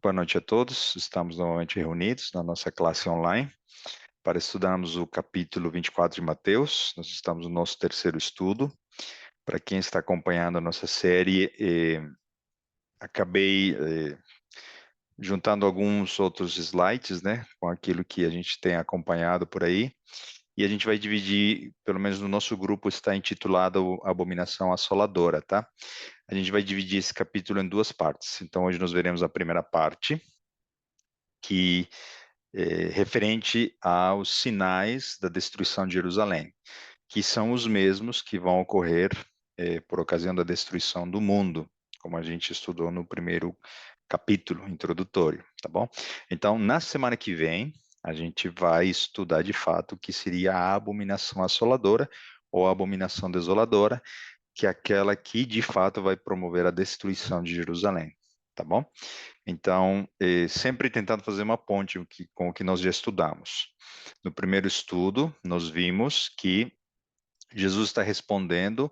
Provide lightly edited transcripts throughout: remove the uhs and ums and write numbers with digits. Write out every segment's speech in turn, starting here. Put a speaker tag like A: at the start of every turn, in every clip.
A: Boa noite a todos. Estamos novamente reunidos na nossa classe online para estudarmos o capítulo 24 de Mateus. Nós estamos no nosso terceiro estudo. Para quem está acompanhando a nossa série, acabei juntando alguns outros slides, né, com aquilo que a gente tem acompanhado por aí. E a gente vai dividir, pelo menos no nosso grupo está intitulado Abominação Assoladora, tá? A gente vai dividir esse capítulo em duas partes. Então, hoje nós veremos a primeira parte, que referente aos sinais da destruição de Jerusalém, que são os mesmos que vão ocorrer por ocasião da destruição do mundo, como a gente estudou no primeiro capítulo introdutório, tá bom? Então, na semana que vem, a gente vai estudar de fato o que seria a abominação assoladora ou a abominação desoladora, que é aquela que de fato vai promover a destruição de Jerusalém, tá bom? Então, sempre tentando fazer uma ponte com o que nós já estudamos. No primeiro estudo, nós vimos que Jesus está respondendo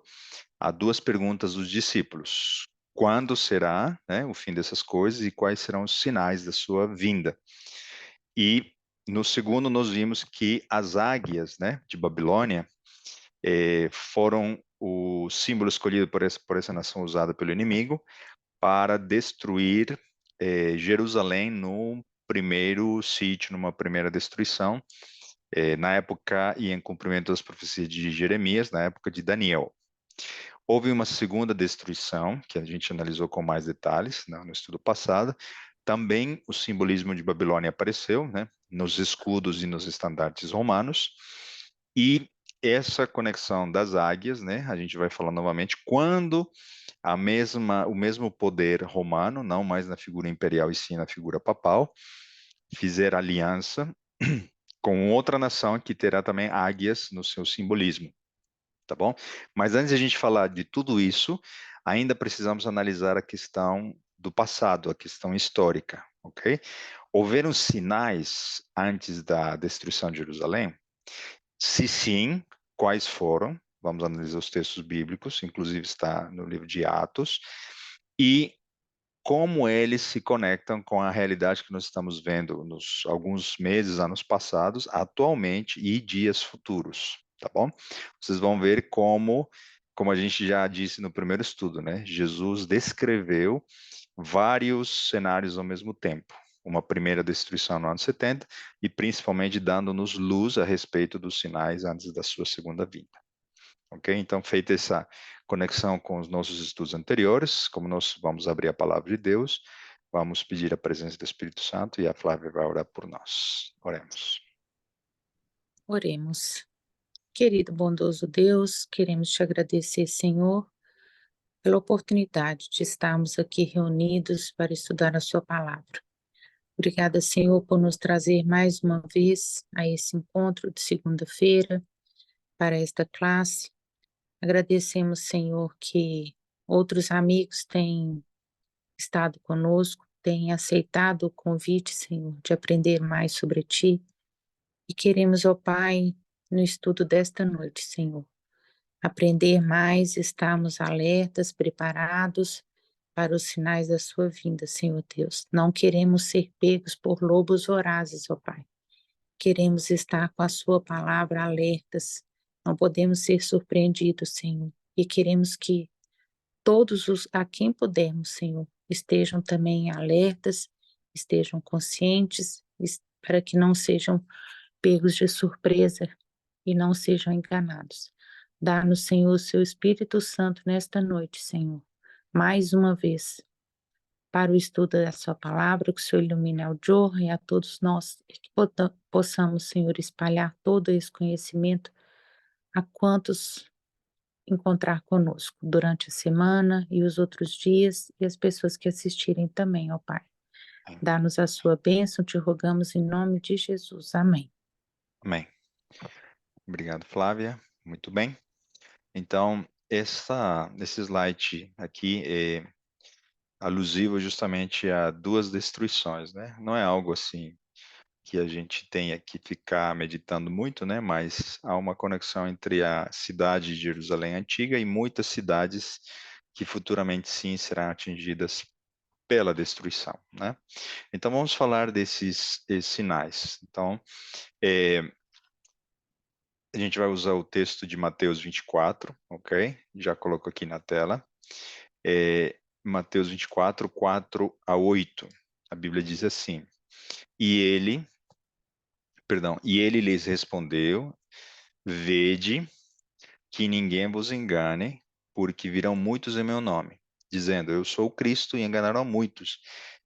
A: a duas perguntas dos discípulos: quando será, né, o fim dessas coisas e quais serão os sinais da sua vinda? E no segundo, nós vimos que as águias, né, de Babilônia foram o símbolo escolhido por essa nação usada pelo inimigo para destruir Jerusalém no primeiro sítio, numa primeira destruição, na época e em cumprimento das profecias de Jeremias, na época de Daniel. Houve uma segunda destruição, que a gente analisou com mais detalhes, né, no estudo passado. Também o simbolismo de Babilônia apareceu, né, nos escudos e nos estandartes romanos. E essa conexão das águias, né, a gente vai falar novamente, quando o mesmo poder romano, não mais na figura imperial e sim na figura papal, fizer aliança com outra nação que terá também águias no seu simbolismo, tá bom? Mas antes de a gente falar de tudo isso, ainda precisamos analisar a questão do passado, a questão histórica, ok? Houveram sinais antes da destruição de Jerusalém? Se sim, quais foram? Vamos analisar os textos bíblicos, inclusive está no livro de Atos, e como eles se conectam com a realidade que nós estamos vendo nos alguns meses, anos passados, atualmente e dias futuros, tá bom? Vocês vão ver como a gente já disse no primeiro estudo, né? Jesus descreveu vários cenários ao mesmo tempo. Uma primeira destruição no ano 70 e principalmente dando-nos luz a respeito dos sinais antes da sua segunda vinda. Ok? Então, feita essa conexão com os nossos estudos anteriores, como nós vamos abrir a palavra de Deus, vamos pedir a presença do Espírito Santo e a Flávia vai orar por nós. Oremos.
B: Oremos. Querido bondoso Deus, queremos te agradecer, Senhor, pela oportunidade de estarmos aqui reunidos para estudar a sua palavra. Obrigada, Senhor, por nos trazer mais uma vez a esse encontro de segunda-feira para esta classe. Agradecemos, Senhor, que outros amigos têm estado conosco, têm aceitado o convite, Senhor, de aprender mais sobre ti. E queremos, ó Pai, no estudo desta noite, Senhor, aprender mais, estarmos alertas, preparados para os sinais da sua vinda, Senhor Deus. Não queremos ser pegos por lobos vorazes, ó Pai. Queremos estar com a sua palavra alertas. Não podemos ser surpreendidos, Senhor. E queremos que todos os a quem pudermos, Senhor, estejam também alertas, estejam conscientes, para que não sejam pegos de surpresa e não sejam enganados. Dá-nos, Senhor, o seu Espírito Santo nesta noite, Senhor, mais uma vez, para o estudo da sua palavra, que o Senhor ilumine ao Jorro e a todos nós, e que possamos, Senhor, espalhar todo esse conhecimento a quantos encontrar conosco durante a semana e os outros dias, e as pessoas que assistirem também, ó Pai. Dá-nos a sua bênção, te rogamos em nome de Jesus. Amém.
A: Amém. Obrigado, Flávia. Muito bem. Então, esse slide aqui é alusivo justamente a duas destruições, né? Não é algo assim que a gente tenha que ficar meditando muito, né? Mas há uma conexão entre a cidade de Jerusalém antiga e muitas cidades que futuramente sim serão atingidas pela destruição, né? Então vamos falar desses sinais. Então, é, a gente vai usar o texto de Mateus 24, ok? Já coloco aqui na tela. Mateus 24, 4 a 8. A Bíblia diz assim: E ele, e ele lhes respondeu: Vede que ninguém vos engane, porque virão muitos em meu nome, dizendo: Eu sou o Cristo, e enganarão muitos.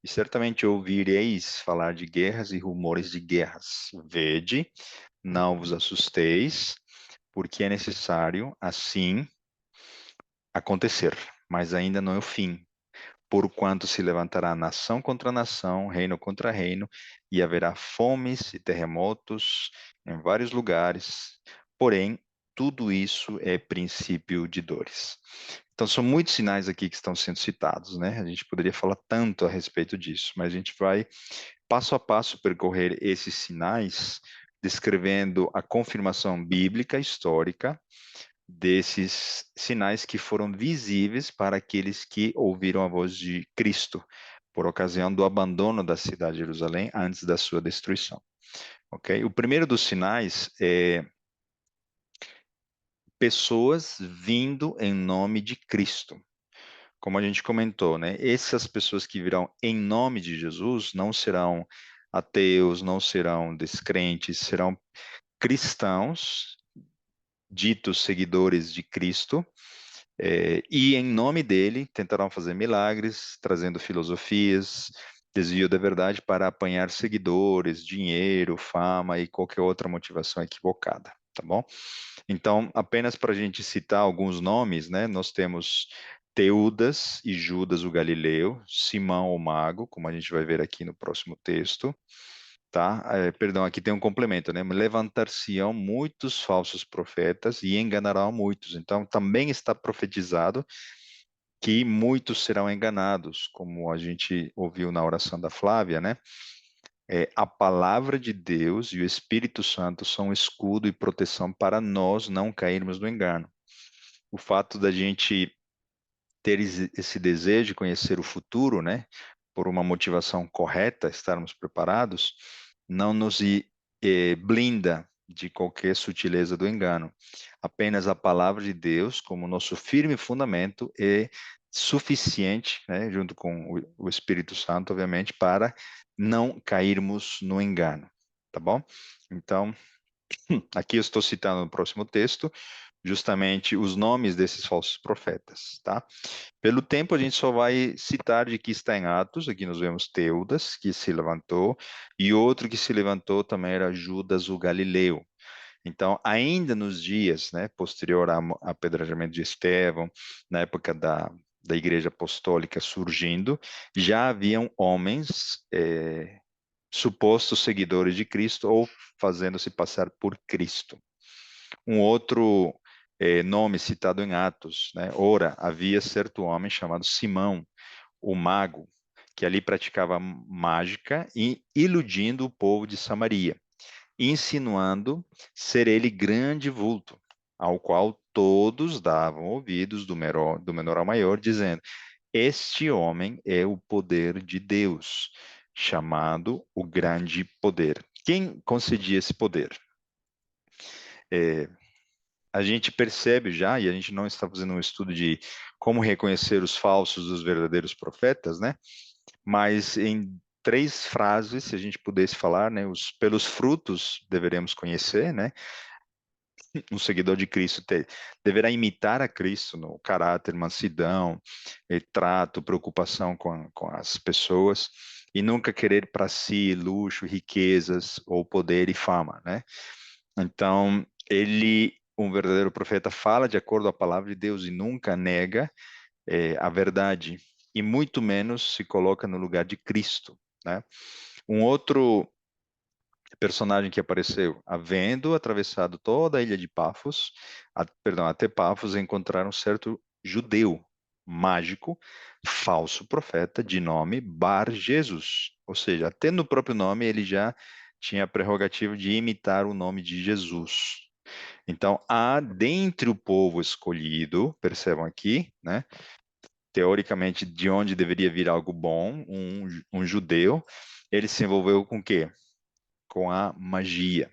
A: E certamente ouvireis falar de guerras e rumores de guerras. Vede, não vos assusteis, porque é necessário assim acontecer, mas ainda não é o fim. Porquanto se levantará nação contra nação, reino contra reino, e haverá fomes e terremotos em vários lugares. Porém, tudo isso é princípio de dores. Então, são muitos sinais aqui que estão sendo citados, né? A gente poderia falar tanto a respeito disso, mas a gente vai passo a passo percorrer esses sinais, descrevendo a confirmação bíblica histórica desses sinais que foram visíveis para aqueles que ouviram a voz de Cristo por ocasião do abandono da cidade de Jerusalém antes da sua destruição. Ok? O primeiro dos sinais é pessoas vindo em nome de Cristo. Como a gente comentou, né? Essas pessoas que virão em nome de Jesus não serão ateus, não serão descrentes, serão cristãos, ditos seguidores de Cristo, e em nome dele tentarão fazer milagres, trazendo filosofias, desvio da verdade para apanhar seguidores, dinheiro, fama e qualquer outra motivação equivocada, tá bom? Então, apenas para a gente citar alguns nomes, né? Nós temos Teudas e Judas o Galileu, Simão o Mago, como a gente vai ver aqui no próximo texto, tá? Perdão, aqui tem um complemento, né? Levantar-se-ão muitos falsos profetas e enganarão muitos. Então, também está profetizado que muitos serão enganados, como a gente ouviu na oração da Flávia, né? A palavra de Deus e o Espírito Santo são escudo e proteção para nós não cairmos no engano. O fato da gente ter esse desejo de conhecer o futuro, né? Por uma motivação correta, estarmos preparados, não nos blinda de qualquer sutileza do engano. Apenas a palavra de Deus, como nosso firme fundamento, é suficiente, né, junto com o Espírito Santo, obviamente, para não cairmos no engano, tá bom? Então, aqui eu estou citando no próximo texto, justamente os nomes desses falsos profetas, tá? Pelo tempo, a gente só vai citar de que está em Atos. Aqui nós vemos Teudas, que se levantou, e outro que se levantou também era Judas o Galileu. Então, ainda nos dias, né, posterior ao apedrejamento de Estevão, na época da Igreja Apostólica surgindo, já haviam homens supostos seguidores de Cristo ou fazendo-se passar por Cristo. Um outro nome citado em Atos, né? Ora, havia certo homem chamado Simão, o mago, que ali praticava mágica e iludindo o povo de Samaria, insinuando ser ele grande vulto, ao qual todos davam ouvidos do menor ao maior, dizendo: Este homem é o poder de Deus, chamado o grande poder. Quem concedia esse poder? É, a gente percebe já, e a gente não está fazendo um estudo de como reconhecer os falsos dos verdadeiros profetas, né? Mas em três frases, se a gente pudesse falar, né? Pelos frutos deveremos conhecer, né? Um seguidor de Cristo deverá imitar a Cristo no caráter, mansidão, trato, preocupação com as pessoas e nunca querer para si luxo, riquezas ou poder e fama, né? Então, um verdadeiro profeta, fala de acordo com a palavra de Deus e nunca nega a verdade, e muito menos se coloca no lugar de Cristo, né? Um outro personagem que apareceu, havendo atravessado toda a ilha de Pafos, até Pafos, encontraram um certo judeu mágico, falso profeta, de nome Bar Jesus, ou seja, até no próprio nome ele já tinha a prerrogativa de imitar o nome de Jesus. Então, há dentre o povo escolhido, percebam aqui, né, teoricamente, de onde deveria vir algo bom, um judeu, ele se envolveu com o quê? Com a magia.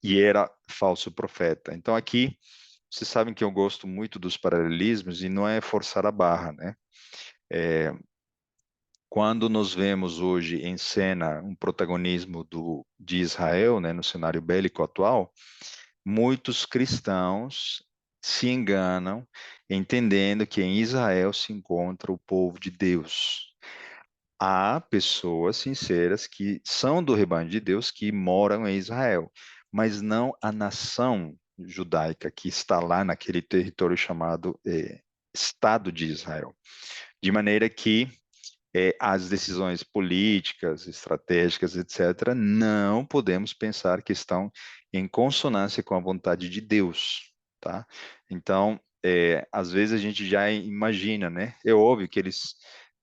A: E era falso profeta. Então aqui, vocês sabem que eu gosto muito dos paralelismos e não é forçar a barra, né? Quando nos vemos hoje em cena um protagonismo de Israel, né, no cenário bélico atual, muitos cristãos se enganam entendendo que em Israel se encontra o povo de Deus. Há pessoas sinceras que são do rebanho de Deus que moram em Israel, mas não a nação judaica que está lá naquele território chamado Estado de Israel. De maneira que as decisões políticas, estratégicas, etc., não podemos pensar que estão em consonância com a vontade de Deus, tá? Então, às vezes a gente já imagina, né? É óbvio que eles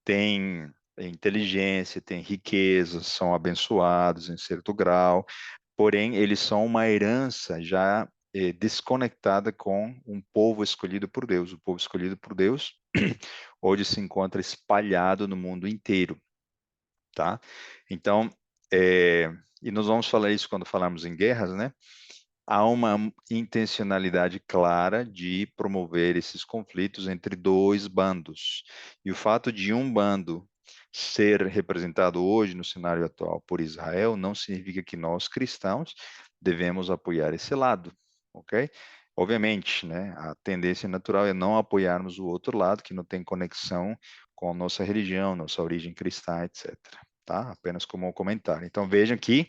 A: têm inteligência, têm riqueza, são abençoados em certo grau, porém eles são uma herança já desconectada com um povo escolhido por Deus. O povo escolhido por Deus hoje se encontra espalhado no mundo inteiro, tá? Então, e nós vamos falar isso quando falarmos em guerras, né? Há uma intencionalidade clara de promover esses conflitos entre dois bandos. E o fato de um bando ser representado hoje no cenário atual por Israel não significa que nós, cristãos, devemos apoiar esse lado, ok? Obviamente, né, a tendência natural é não apoiarmos o outro lado, que não tem conexão com nossa religião, nossa origem cristã, etc. Tá? Apenas como um comentário. Então vejam que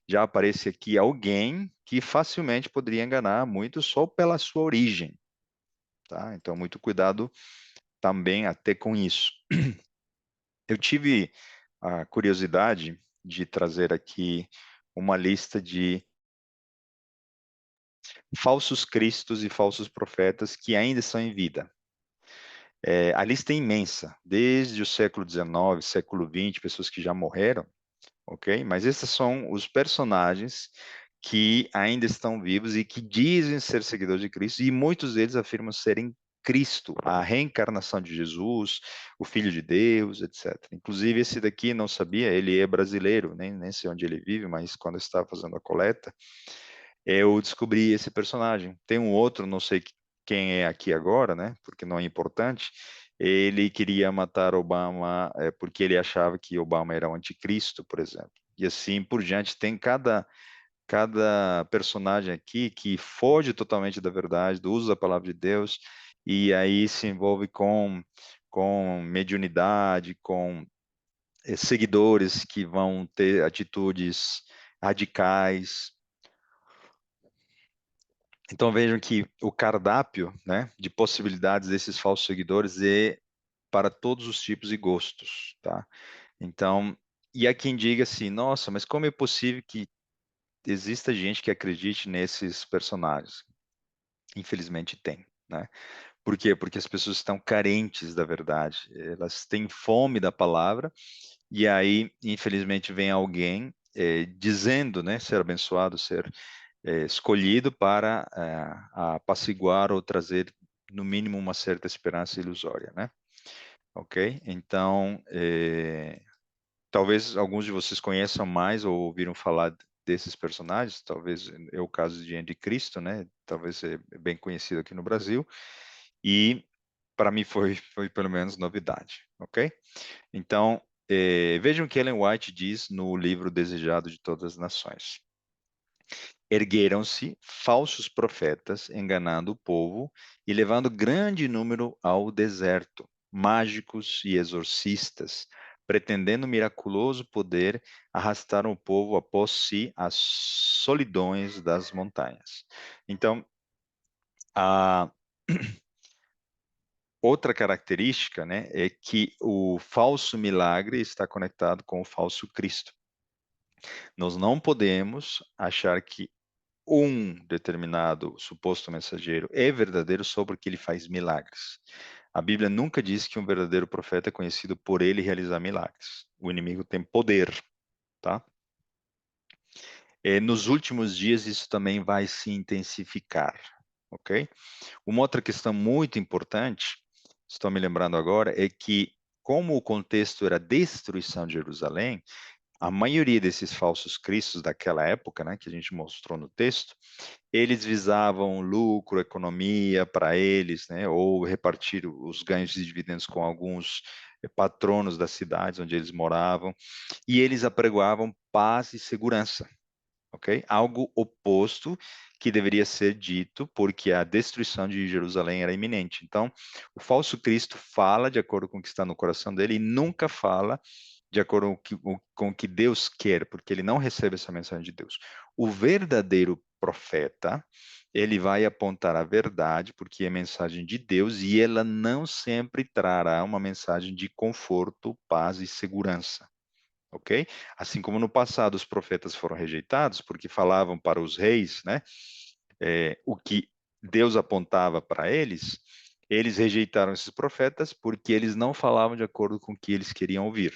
A: já aparece aqui alguém que facilmente poderia enganar muito só pela sua origem, tá? Então muito cuidado também até com isso. Eu tive a curiosidade de trazer aqui uma lista de falsos cristos e falsos profetas que ainda estão em vida. A lista é imensa, desde o século XIX, século XX, pessoas que já morreram, ok? Mas esses são os personagens que ainda estão vivos e que dizem ser seguidores de Cristo, e muitos deles afirmam serem Cristo, a reencarnação de Jesus, o Filho de Deus, etc. Inclusive, esse daqui não sabia, ele é brasileiro, nem sei onde ele vive, mas quando eu estava fazendo a coleta, eu descobri esse personagem. Tem um outro, não sei quem é aqui agora, né? Porque não é importante. Ele queria matar Obama porque ele achava que Obama era o anticristo, por exemplo. E assim por diante, tem cada personagem aqui que foge totalmente da verdade, do uso da palavra de Deus, e aí se envolve com mediunidade, com seguidores que vão ter atitudes radicais. Então vejam que o cardápio, né, de possibilidades desses falsos seguidores é para todos os tipos e gostos, tá? Então, e há quem diga assim, nossa, mas como é possível que exista gente que acredite nesses personagens? Infelizmente tem, né? Por quê? Porque as pessoas estão carentes da verdade, elas têm fome da palavra, e aí, infelizmente, vem alguém dizendo, né, ser abençoado, ser escolhido para apaciguar ou trazer, no mínimo, uma certa esperança ilusória, né? Ok? Então, talvez alguns de vocês conheçam mais ou ouviram falar desses personagens, talvez é o caso de Anticristo, né? Talvez é bem conhecido aqui no Brasil, e para mim foi pelo menos novidade, ok? Então, vejam o que Ellen White diz no livro Desejado de Todas as Nações. Ergueram-se falsos profetas, enganando o povo e levando grande número ao deserto, mágicos e exorcistas, pretendendo miraculoso poder, arrastaram o povo após si às solidões das montanhas. Então, a outra característica, né, é que o falso milagre está conectado com o falso Cristo. Nós não podemos achar que um determinado suposto mensageiro é verdadeiro só porque ele faz milagres. A Bíblia nunca diz que um verdadeiro profeta é conhecido por ele realizar milagres. O inimigo tem poder, tá? Nos últimos dias isso também vai se intensificar, ok? Uma outra questão muito importante estou me lembrando agora, é que, como o contexto era destruição de Jerusalém, a maioria desses falsos cristos daquela época, né, que a gente mostrou no texto, eles visavam lucro, economia para eles, né, ou repartir os ganhos de dividendos com alguns patronos das cidades onde eles moravam, e eles apregoavam paz e segurança, ok? Algo oposto que deveria ser dito, porque a destruição de Jerusalém era iminente. Então, o falso Cristo fala de acordo com o que está no coração dele e nunca fala de acordo com o que Deus quer, porque ele não recebe essa mensagem de Deus. O verdadeiro profeta, ele vai apontar a verdade, porque é mensagem de Deus, e ela não sempre trará uma mensagem de conforto, paz e segurança. Ok? Assim como no passado os profetas foram rejeitados porque falavam para os reis, né, o que Deus apontava para eles, eles rejeitaram esses profetas porque eles não falavam de acordo com o que eles queriam ouvir.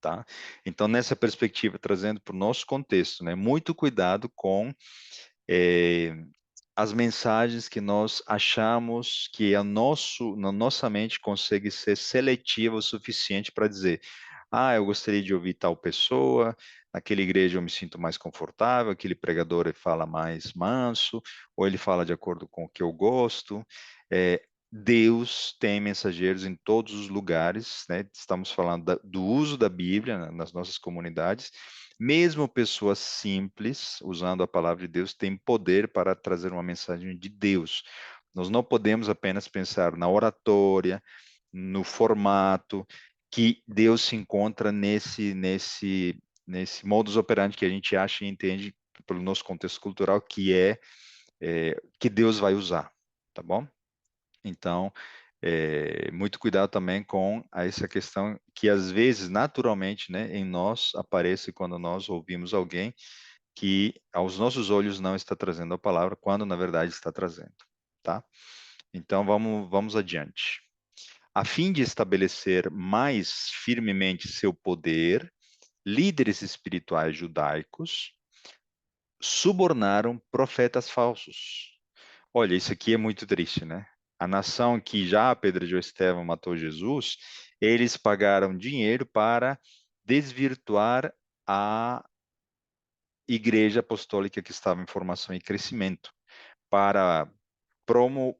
A: Tá? Então, nessa perspectiva, trazendo para o nosso contexto, né, muito cuidado com é, as mensagens que nós achamos que na nossa mente consegue ser seletiva o suficiente para dizer, eu gostaria de ouvir tal pessoa, naquela igreja eu me sinto mais confortável, aquele pregador ele fala mais manso, ou ele fala de acordo com o que eu gosto. É, Deus tem mensageiros em todos os lugares, né? Estamos falando do uso da Bíblia nas nossas comunidades. Mesmo pessoas simples, usando a palavra de Deus, têm poder para trazer uma mensagem de Deus. Nós não podemos apenas pensar na oratória, no formato, que Deus se encontra nesse modus operandi que a gente acha e entende pelo nosso contexto cultural, que Deus vai usar, tá bom? Então, muito cuidado também com essa questão que às vezes, naturalmente, né, em nós aparece quando nós ouvimos alguém que aos nossos olhos não está trazendo a palavra, quando na verdade está trazendo, tá? Então, vamos adiante. A fim de estabelecer mais firmemente seu poder, líderes espirituais judaicos subornaram profetas falsos. Olha, isso aqui é muito triste, né? A nação que já apedrejou Estevão, matou Jesus, eles pagaram dinheiro para desvirtuar a igreja apostólica que estava em formação e crescimento, para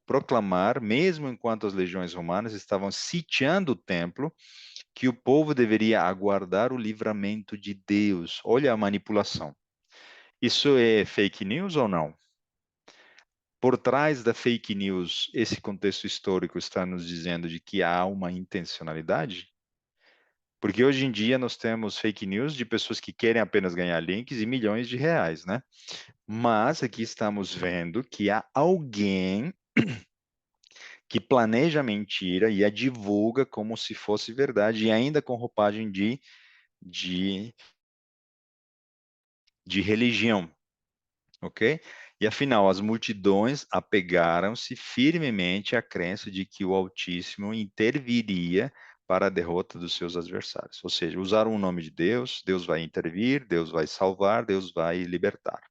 A: proclamar, mesmo enquanto as legiões romanas estavam sitiando o templo, que o povo deveria aguardar o livramento de Deus. Olha a manipulação. Isso é fake news ou não? Por trás da fake news, esse contexto histórico está nos dizendo de que há uma intencionalidade? Porque hoje em dia nós temos fake news de pessoas que querem apenas ganhar links e milhões de reais, né? Mas aqui estamos vendo que há alguém que planeja a mentira e a divulga como se fosse verdade, e ainda com roupagem de, de religião, ok? E afinal, as multidões apegaram-se firmemente à crença de que o Altíssimo interviria para a derrota dos seus adversários. Ou seja, usaram o nome de Deus, Deus vai intervir, Deus vai salvar, Deus vai libertar.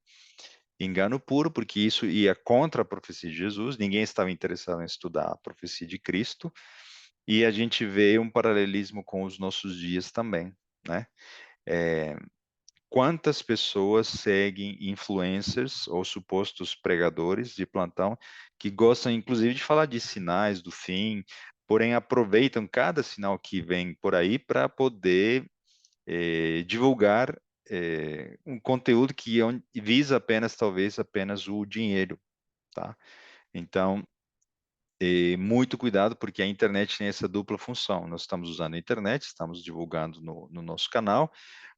A: Engano puro, porque isso ia contra a profecia de Jesus, ninguém estava interessado em estudar a profecia de Cristo, e a gente vê um paralelismo com os nossos dias também, né? É, quantas pessoas seguem influencers ou supostos pregadores de plantão que gostam, inclusive, de falar de sinais do fim, porém aproveitam cada sinal que vem por aí para poder divulgar um conteúdo que visa apenas, talvez, apenas o dinheiro, tá? Então, muito cuidado, porque a internet tem essa dupla função. Nós estamos usando a internet, estamos divulgando no nosso canal,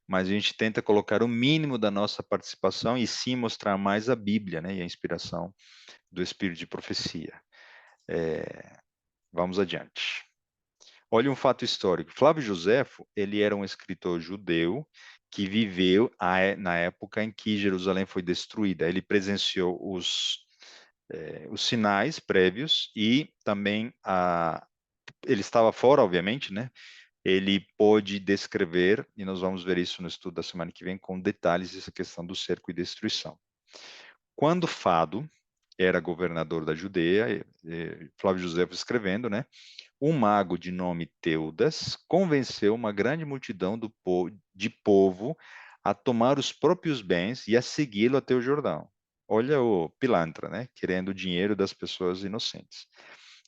A: mas a gente tenta colocar o mínimo da nossa participação e sim mostrar mais a Bíblia, né, e a inspiração do Espírito de profecia. Vamos adiante. Olha um fato histórico. Flávio Josefo, ele era um escritor judeu que viveu na época em que Jerusalém foi destruída. Ele presenciou os sinais prévios e também ele estava fora, obviamente, né? Ele pôde descrever, e nós vamos ver isso no estudo da semana que vem, com detalhes, essa questão do cerco e destruição. Quando Fado era governador da Judeia, Flávio Josefo escrevendo, né? Um mago de nome Teudas convenceu uma grande multidão de povo a tomar os próprios bens e a segui-lo até o Jordão. Olha o pilantra, né? Querendo o dinheiro das pessoas inocentes.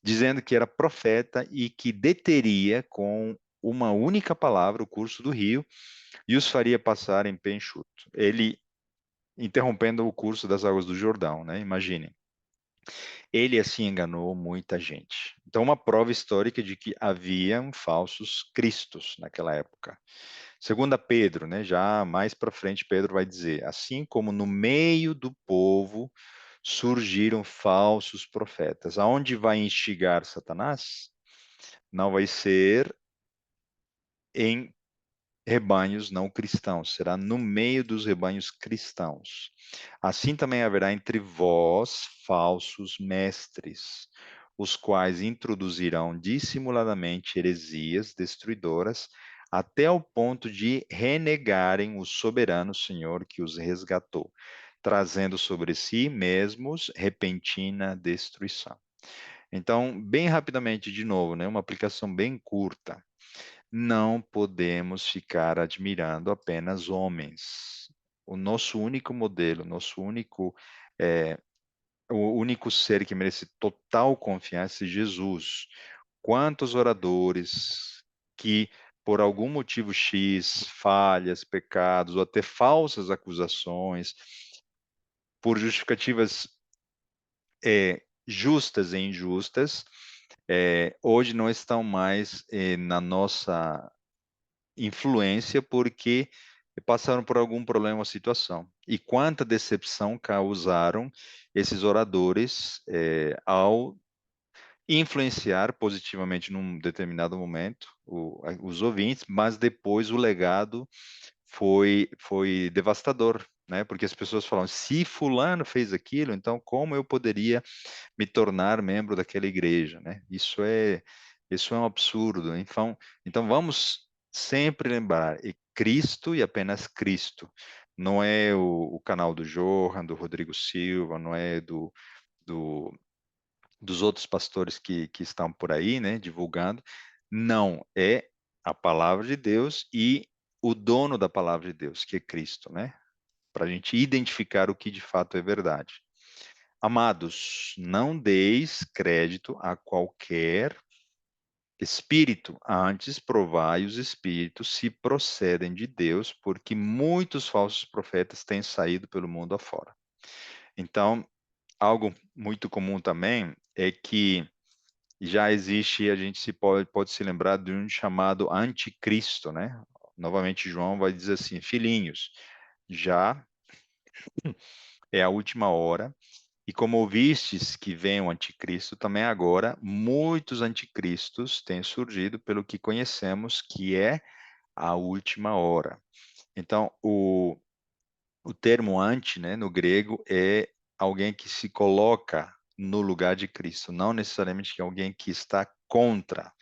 A: Dizendo que era profeta e que deteria com uma única palavra o curso do rio e os faria passar em pé enxuto. Ele interrompendo o curso das águas do Jordão, né? Imaginem. Ele assim enganou muita gente. Então, uma prova histórica de que haviam falsos cristos naquela época. Segunda Pedro, né, já mais para frente, Pedro vai dizer: assim como no meio do povo surgiram falsos profetas. Aonde vai instigar Satanás? Não vai ser em rebanhos não cristãos, será no meio dos rebanhos cristãos. Assim também haverá entre vós falsos mestres, os quais introduzirão dissimuladamente heresias destruidoras, até o ponto de renegarem o soberano Senhor que os resgatou, trazendo sobre si mesmos repentina destruição. Então, bem rapidamente, de novo, né, uma aplicação bem curta. Não podemos ficar admirando apenas homens. O nosso único modelo, é, o único ser que merece total confiança é Jesus. Quantos oradores que, por algum motivo X, falhas, pecados, ou até falsas acusações, por justificativas justas e injustas, hoje não estão mais na nossa influência porque passaram por algum problema ou situação. E quanta decepção causaram esses oradores ao influenciar positivamente num determinado momento os ouvintes, mas depois o legado foi devastador, né? Porque as pessoas falam, se fulano fez aquilo, então como eu poderia me tornar membro daquela igreja, né? Isso é um absurdo. Então vamos sempre lembrar, é Cristo e apenas Cristo. Não é o canal do Johan, do Rodrigo Silva, não é dos outros pastores que estão por aí, né, divulgando. Não, é a palavra de Deus e o dono da palavra de Deus, que é Cristo, né? Para a gente identificar o que de fato é verdade. Amados, não deis crédito a qualquer espírito, antes provai os espíritos se procedem de Deus, porque muitos falsos profetas têm saído pelo mundo afora. Então, algo muito comum também é que já existe, a gente pode se lembrar de um chamado anticristo, né? Novamente, João vai dizer assim, filhinhos, já é a última hora. E como ouvistes que vem o anticristo, também agora muitos anticristos têm surgido pelo que conhecemos que é a última hora. Então, o termo anti, né, no grego, é alguém que se coloca no lugar de Cristo, não necessariamente que é alguém que está contra.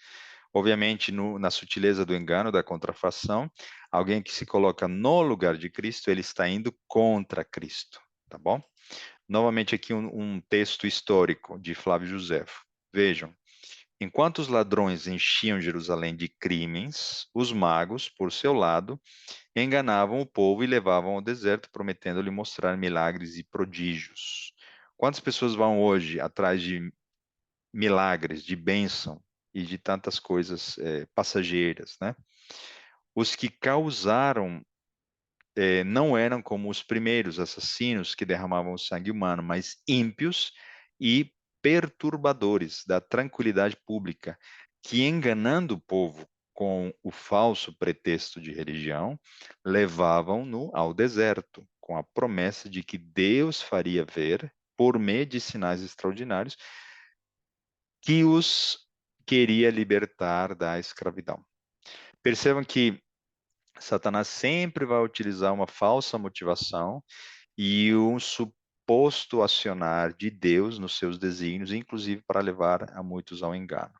A: Obviamente, na sutileza do engano, da contrafação, alguém que se coloca no lugar de Cristo, ele está indo contra Cristo, tá bom? Novamente aqui um texto histórico de Flávio Josefo. Vejam, enquanto os ladrões enchiam Jerusalém de crimes, os magos, por seu lado, enganavam o povo e levavam ao deserto, prometendo-lhe mostrar milagres e prodígios. Quantas pessoas vão hoje atrás de milagres, de bênção e de tantas coisas passageiras, né? Os que causaram não eram como os primeiros assassinos que derramavam sangue humano, mas ímpios e perturbadores da tranquilidade pública, que enganando o povo com o falso pretexto de religião, levavam-no ao deserto, com a promessa de que Deus faria ver, por meio de sinais extraordinários, que os queria libertar da escravidão. Percebam que Satanás sempre vai utilizar uma falsa motivação e um suposto acionar de Deus nos seus desígnios, inclusive para levar a muitos ao engano.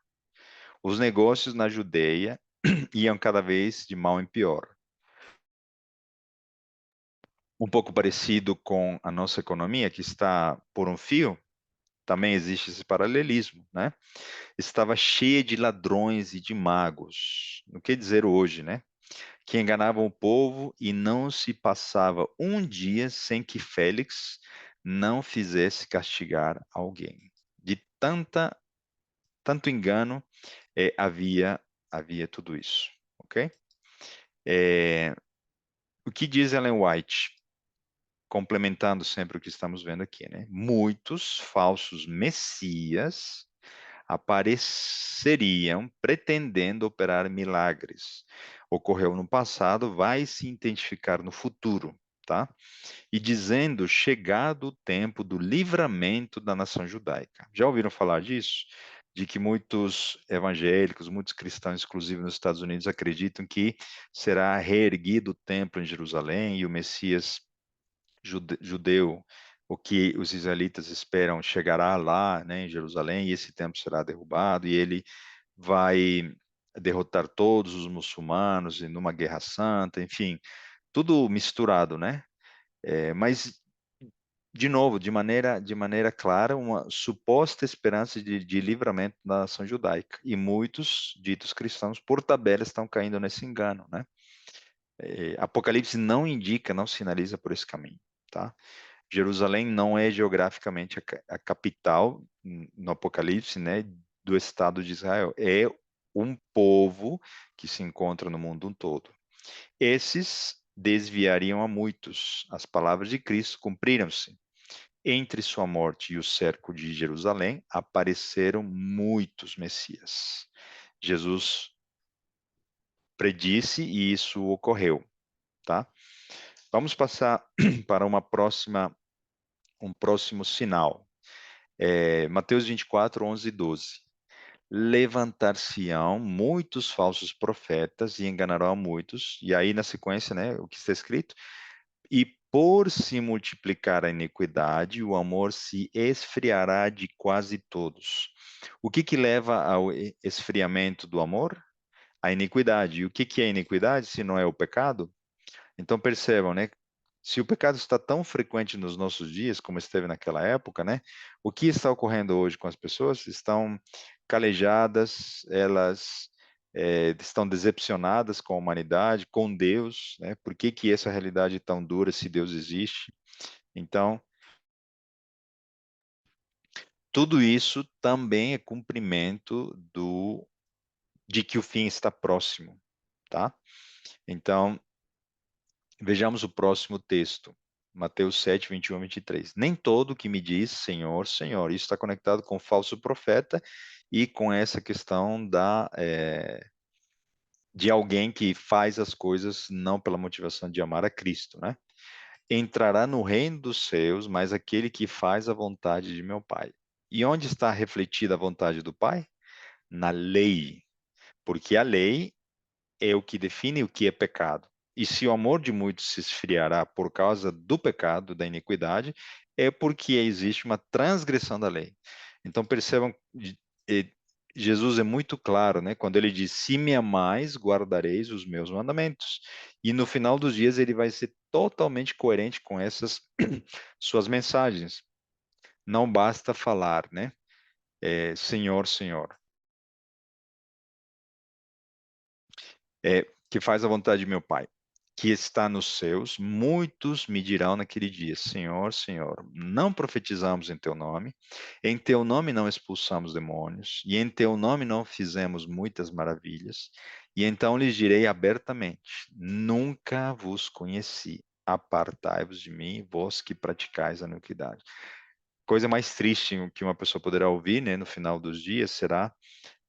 A: Os negócios na Judeia iam cada vez de mal em pior. Um pouco parecido com a nossa economia, que está por um fio, também existe esse paralelismo, né? Estava cheia de ladrões e de magos. O que dizer hoje, né? Que enganavam o povo e não se passava um dia sem que Félix não fizesse castigar alguém. De tanto engano havia tudo isso, ok? É, o que diz Ellen White, complementando sempre o que estamos vendo aqui, né? Muitos falsos messias apareceriam pretendendo operar milagres. Ocorreu no passado, vai se intensificar no futuro, tá? E dizendo chegado o tempo do livramento da nação judaica. Já ouviram falar disso? De que muitos evangélicos, muitos cristãos, inclusive nos Estados Unidos, acreditam que será reerguido o templo em Jerusalém e o Messias judeu, o que os israelitas esperam, chegará lá, né, em Jerusalém, e esse templo será derrubado, e ele vai derrotar todos os muçulmanos e numa guerra santa, enfim, tudo misturado, né? Mas de novo, de maneira clara, uma suposta esperança de livramento da nação judaica. E muitos ditos cristãos, por tabela, estão caindo nesse engano, né? Apocalipse não indica, não sinaliza por esse caminho, tá? Jerusalém não é geograficamente a capital no Apocalipse, né, do Estado de Israel. É um povo que se encontra no mundo todo. Esses desviariam a muitos. As palavras de Cristo cumpriram-se. Entre sua morte e o cerco de Jerusalém, apareceram muitos Messias. Jesus predisse e isso ocorreu, tá? Vamos passar para um próximo sinal. Mateus 24, 11 e 12. Levantar-se-ão muitos falsos profetas e enganarão a muitos. E aí, na sequência, né, o que está escrito? E por se multiplicar a iniquidade, o amor se esfriará de quase todos. O que leva ao esfriamento do amor? A iniquidade. E o que é iniquidade, se não é o pecado? Então percebam, né? Se o pecado está tão frequente nos nossos dias, como esteve naquela época, né? O que está ocorrendo hoje com as pessoas? Estão calejadas, elas estão decepcionadas com a humanidade, com Deus, né? Por que essa realidade é tão dura se Deus existe? Então, tudo isso também é cumprimento de que o fim está próximo, tá? Então, vejamos o próximo texto. Mateus 7, 21 a 23. Nem todo que me diz Senhor, Senhor. Isso está conectado com o falso profeta e com essa questão de alguém que faz as coisas não pela motivação de amar a Cristo, né? Entrará no reino dos céus, mas aquele que faz a vontade de meu Pai. E onde está refletida a vontade do Pai? Na lei. Porque a lei é o que define o que é pecado. E se o amor de muitos se esfriará por causa do pecado, da iniquidade, é porque existe uma transgressão da lei. Então percebam, eh, Jesus é muito claro, né? Quando ele diz: "Se me amais, guardareis os meus mandamentos". E no final dos dias ele vai ser totalmente coerente com essas suas mensagens. Não basta falar, né? Senhor, Senhor. Que faz a vontade de meu Pai, que está nos céus, muitos me dirão naquele dia: Senhor, Senhor, não profetizamos em teu nome não expulsamos demônios, e em teu nome não fizemos muitas maravilhas. E então lhes direi abertamente: Nunca vos conheci. Apartai-vos de mim, vós que praticais a iniquidade. Coisa mais triste que uma pessoa poderá ouvir, né, no final dos dias será: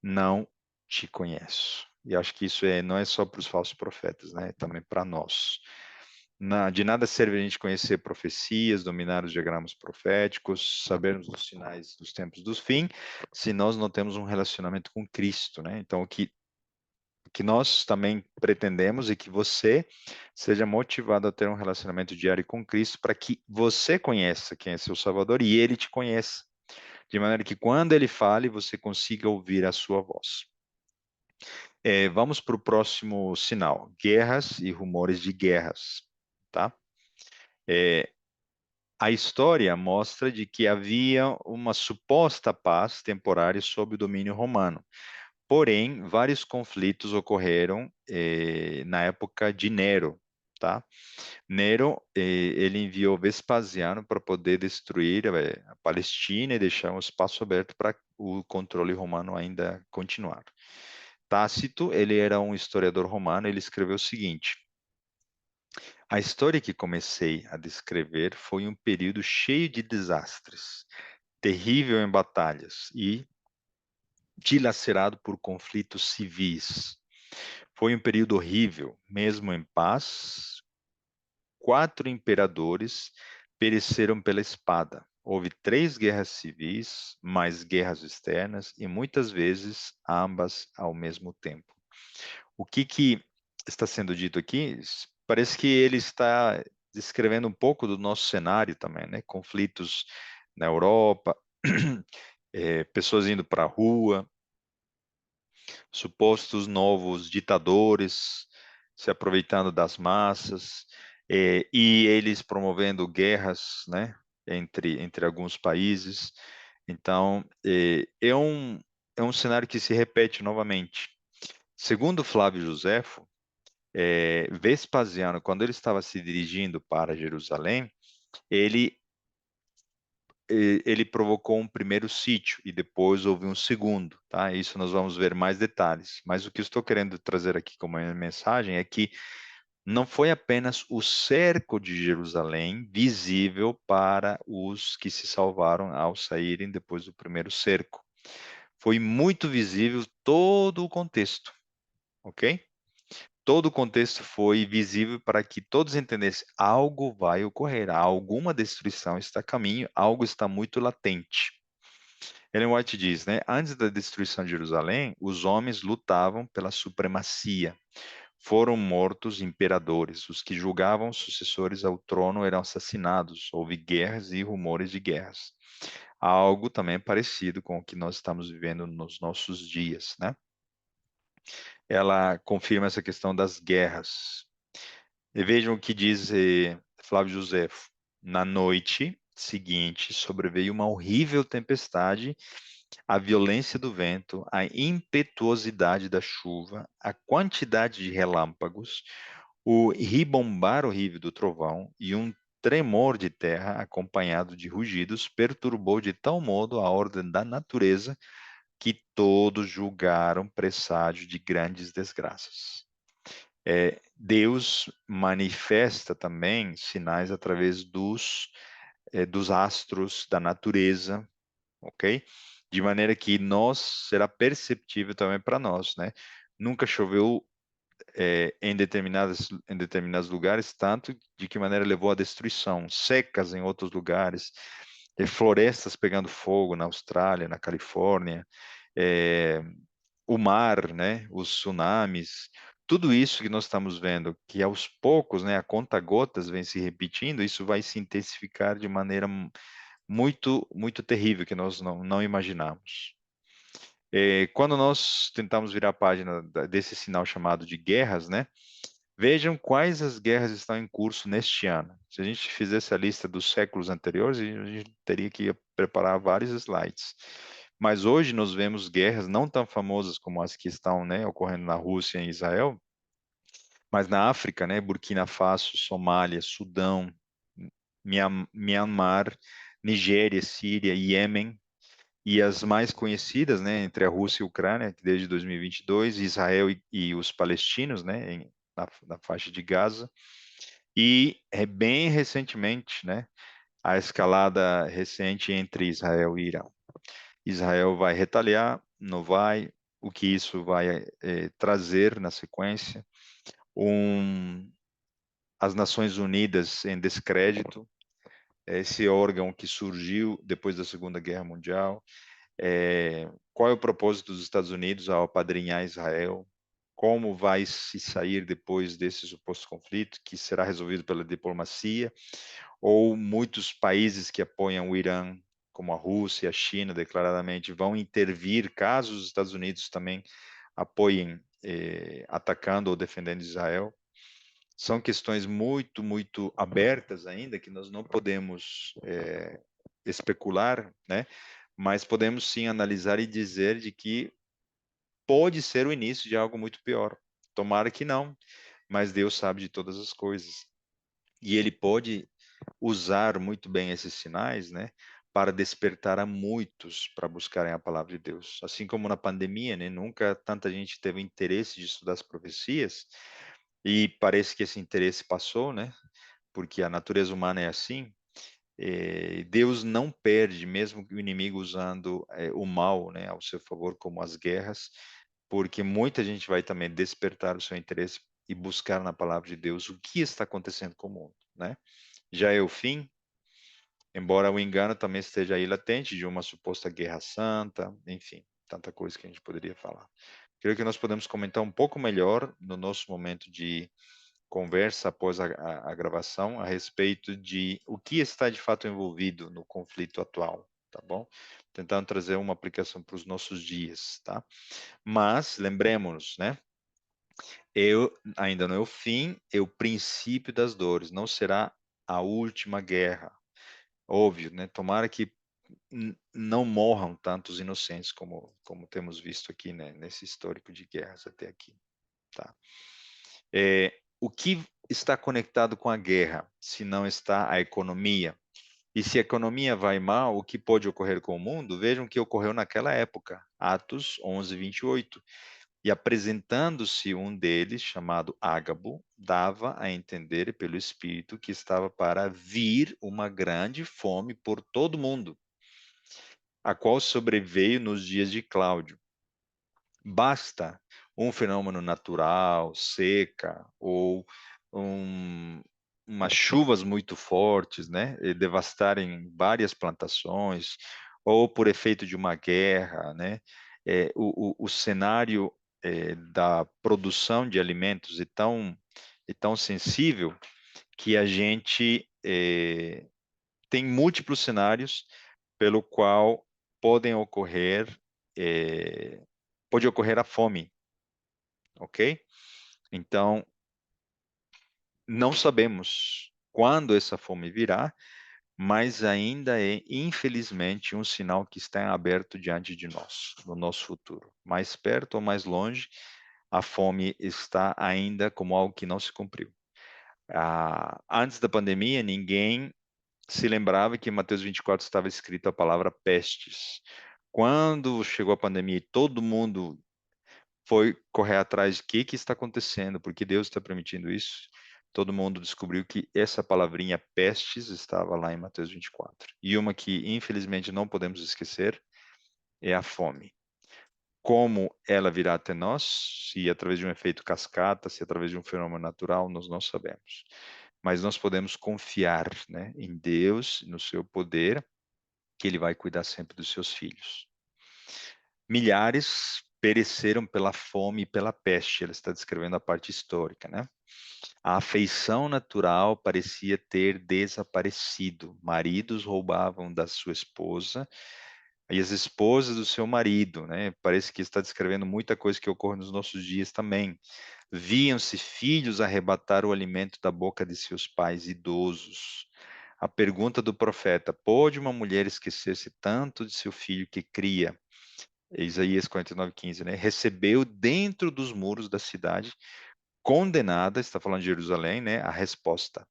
A: Não te conheço. E acho que isso não é só para os falsos profetas, né? É também para nós. De nada serve a gente conhecer profecias, dominar os diagramas proféticos, sabermos os sinais dos tempos do fim, se nós não temos um relacionamento com Cristo, né? Então, o que nós também pretendemos é que você seja motivado a ter um relacionamento diário com Cristo, para que você conheça quem é seu Salvador e ele te conheça, de maneira que quando ele fale, você consiga ouvir a sua voz. Vamos para o próximo sinal: guerras e rumores de guerras, tá? É, a história mostra de que havia uma suposta paz temporária sob o domínio romano. Porém, vários conflitos ocorreram na época de Nero, tá? Nero, ele enviou Vespasiano para poder destruir a Palestina e deixar um espaço aberto para o controle romano ainda continuar. Tácito, ele era um historiador romano, ele escreveu o seguinte: a história que comecei a descrever foi um período cheio de desastres, terrível em batalhas e dilacerado por conflitos civis. Foi um período horrível, mesmo em paz. 4 imperadores pereceram pela espada. Houve 3 guerras civis, mais guerras externas, e muitas vezes ambas ao mesmo tempo. O que está sendo dito aqui? Parece que ele está descrevendo um pouco do nosso cenário também, né? Conflitos na Europa, pessoas indo para a rua, supostos novos ditadores se aproveitando das massas, e eles promovendo guerras, né, entre alguns países. Então, é um cenário que se repete novamente. Segundo Flávio Joséfo, Vespasiano, quando ele estava se dirigindo para Jerusalém, ele ele provocou um primeiro sítio e depois houve um segundo, tá? Isso nós vamos ver mais detalhes. Mas o que eu estou querendo trazer aqui como mensagem é que não foi apenas o cerco de Jerusalém visível para os que se salvaram ao saírem depois do primeiro cerco. Foi muito visível todo o contexto, ok? Todo o contexto foi visível para que todos entendessem algo vai ocorrer, alguma destruição está a caminho, algo está muito latente. Ellen White diz, né? Antes da destruição de Jerusalém, os homens lutavam pela supremacia. Foram mortos imperadores. Os que julgavam sucessores ao trono eram assassinados. Houve guerras e rumores de guerras. Algo também parecido com o que nós estamos vivendo nos nossos dias, né? Ela confirma essa questão das guerras. E vejam o que diz Flávio Josefo. Na noite seguinte, sobreveio uma horrível tempestade, a violência do vento, a impetuosidade da chuva, a quantidade de relâmpagos, o ribombar horrível do trovão e um tremor de terra acompanhado de rugidos perturbou de tal modo a ordem da natureza que todos julgaram presságio de grandes desgraças. Deus manifesta também sinais através dos astros, da natureza, ok? De maneira que será perceptível também para nós, né? Nunca choveu em determinados lugares, tanto de que maneira levou à destruição, secas em outros lugares, florestas pegando fogo na Austrália, na Califórnia, é, o mar, né, os tsunamis, tudo isso que nós estamos vendo, que aos poucos, né, a conta-gotas vem se repetindo, isso vai se intensificar de maneira muito, muito terrível que nós não imaginamos. Quando nós tentamos virar a página desse sinal chamado de guerras, né, vejam quais as guerras estão em curso neste ano. Se a gente fizesse a lista dos séculos anteriores, a gente teria que preparar vários slides. Mas hoje nós vemos guerras não tão famosas como as que estão, né, ocorrendo na Rússia e em Israel, mas na África, né, Burkina Faso, Somália, Sudão, Myanmar, Nigéria, Síria, Iêmen, e as mais conhecidas, né, entre a Rússia e a Ucrânia, que desde 2022, Israel e os palestinos, né, na faixa de Gaza, e bem recentemente, né, a escalada recente entre Israel e Irã. Israel vai retaliar, não vai, o que isso vai trazer na sequência? As Nações Unidas em descrédito, esse órgão que surgiu depois da Segunda Guerra Mundial. Qual é o propósito dos Estados Unidos ao apadrinhar Israel? Como vai se sair depois desse suposto conflito, que será resolvido pela diplomacia? Ou muitos países que apoiam o Irã, como a Rússia e a China, declaradamente, vão intervir caso os Estados Unidos também apoiem atacando ou defendendo Israel? são questões muito, muito abertas ainda, que nós não podemos especular, né? Mas podemos sim analisar e dizer de que pode ser o início de algo muito pior. Tomara que não, mas Deus sabe de todas as coisas. E Ele pode usar muito bem esses sinais, né, para despertar a muitos para buscarem a palavra de Deus. Assim como na pandemia, né, nunca tanta gente teve interesse de estudar as profecias, e parece que esse interesse passou, né, porque a natureza humana é assim. Deus não perde, mesmo que o inimigo usando o mal, né, ao seu favor, como as guerras, porque muita gente vai também despertar o seu interesse e buscar na palavra de Deus o que está acontecendo com o mundo, né? Já é o fim, embora o engano também esteja aí latente de uma suposta guerra santa, enfim, tanta coisa que a gente poderia falar. Creio que nós podemos comentar um pouco melhor no nosso momento de conversa após a gravação a respeito de o que está de fato envolvido no conflito atual, tá bom? Tentando trazer uma aplicação para os nossos dias, tá? Mas lembremos, né? Eu ainda não é o fim, é o princípio das dores, não será a última guerra. Óbvio, né? Tomara que não morram tantos inocentes como temos visto aqui, né? Nesse histórico de guerras até aqui, tá? O que está conectado com a guerra, se não está a economia? E se a economia vai mal, o que pode ocorrer com o mundo? Vejam o que ocorreu naquela época, Atos 11, 28. E apresentando-se um deles, chamado Ágabo, dava a entender pelo Espírito que estava para vir uma grande fome por todo o mundo, a qual sobreveio nos dias de Cláudio. Basta um fenômeno natural, seca, ou um, umas chuvas muito fortes, né, e devastarem várias plantações, ou por efeito de uma guerra, né, o cenário da produção de alimentos é tão sensível que a gente tem múltiplos cenários pelo qual podem ocorrer eh, pode ocorrer a fome, ok? Então, não sabemos quando essa fome virá, mas ainda é, infelizmente, um sinal que está aberto diante de nós, no nosso futuro. Mais perto ou mais longe, a fome está ainda como algo que não se cumpriu. Antes da pandemia, ninguém se lembrava que em Mateus 24 estava escrito a palavra pestes. Quando chegou a pandemia e todo mundo foi correr atrás de que está acontecendo, porque Deus está permitindo isso. Todo mundo descobriu que essa palavrinha pestes estava lá em Mateus 24. E uma que, infelizmente, não podemos esquecer é a fome. Como ela virá até nós, se através de um efeito cascata, se através de um fenômeno natural, nós não sabemos. Mas nós podemos confiar, né, em Deus, no seu poder, que Ele vai cuidar sempre dos seus filhos. Milhares pereceram pela fome e pela peste. Ela está descrevendo a parte histórica, né? A afeição natural parecia ter desaparecido. Maridos roubavam da sua esposa e as esposas do seu marido, né? Parece que está descrevendo muita coisa que ocorre nos nossos dias também. Viam-se filhos arrebatar o alimento da boca de seus pais idosos. A pergunta do profeta: pode uma mulher esquecer-se tanto de seu filho que cria? Isaías 49:15, né? Recebeu dentro dos muros da cidade, condenada, está falando de Jerusalém, né? A resposta.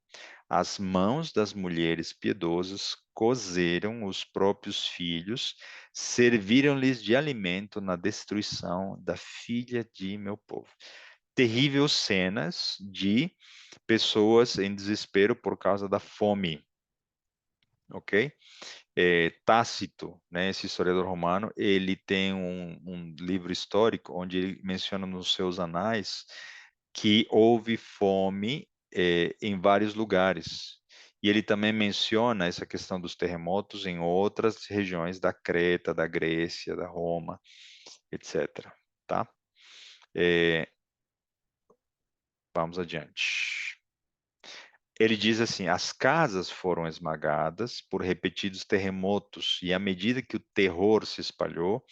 A: As mãos das mulheres piedosas cozeram os próprios filhos, serviram-lhes de alimento na destruição da filha de meu povo. Terríveis cenas de pessoas em desespero por causa da fome, ok? Tácito, né, esse historiador romano, ele tem um livro histórico onde ele menciona nos seus anais que houve fome em vários lugares. E ele também menciona essa questão dos terremotos em outras regiões da Creta, da Grécia, da Roma, etc. Tá? É, vamos adiante. Ele diz assim: as casas foram esmagadas por repetidos terremotos, e à medida que o terror se espalhou,